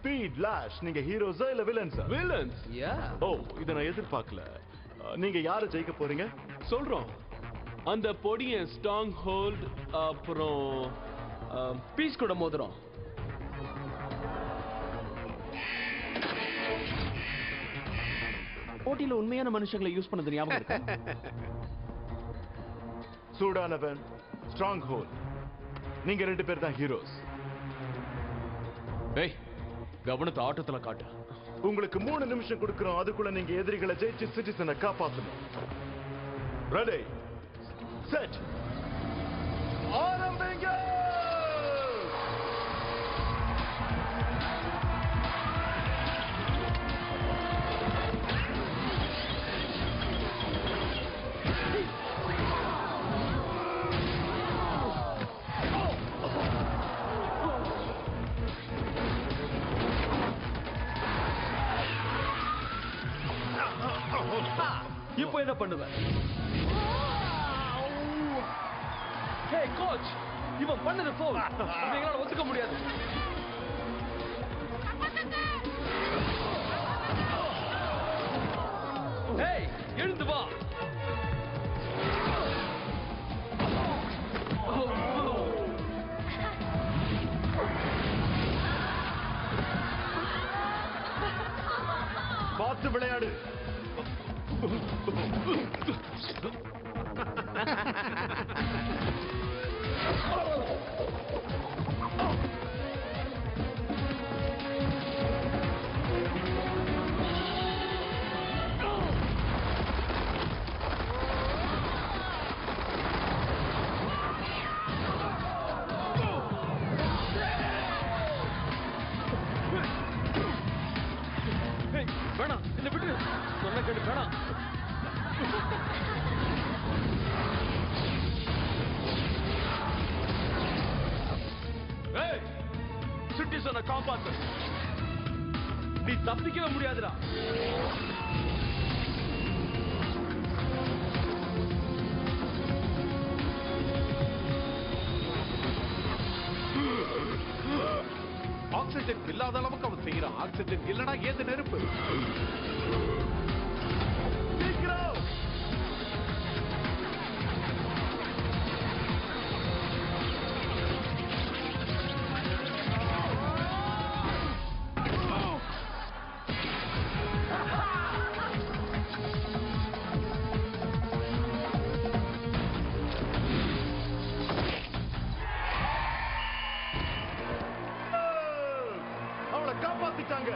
Speed lash நீங்க ஹீரோஸா இல்ல வில்லன்ஸா? Villains. ஓ இத நான் எதிர்பார்க்கல. நீங்க யாரை ஜெயிக்க போறீங்க? சொல்றோம். அந்த பொடிய ஸ்ட்ராங் ஹோல்ட் அப்புறம் பீஸ் கூட மோதுறோம். போட்டியில உண்மையான மனுஷங்களை யூஸ் பண்ணது ஞாபகம் இருக்கா? சூடானவன் ஸ்ட்ராங் ஹோல் நீங்க 2 பேர் தான் ஹீரோஸ். ஏய் கவனத்தை ஆட்டத்துல காட்டு. உங்களுக்கு 3 நிமிஷம் கொடுக்கிறோம். அதுக்குள்ள நீங்க எதிரிகளை ஜெயிச்சு சிட்டிசனை காப்பாத்தணும். ரெடி செட் ஆரம்பிங்க. இப்போ என்ன பண்ணுவ? ஹே கோச், இவன் பண்ணது ஃபவுல். எங்களால ஒத்துக்க முடியாது. ஹேய் எழுந்து வா. பார்த்து விளையாடு. வேணாம் என்ன விட்டு சொன்ன கேட்டு வேணாம். சிட்டிசனை காப்பாத்து. நீ தப்பிக்கவே முடியாதுடா. ஆக்சிஜன் இல்லாத அளவுக்கு அவன் செய்யறான். ஆக்சிஜன் இல்லனா ஏது நெருப்பு. அவளை காப்பாத்திட்டாங்க.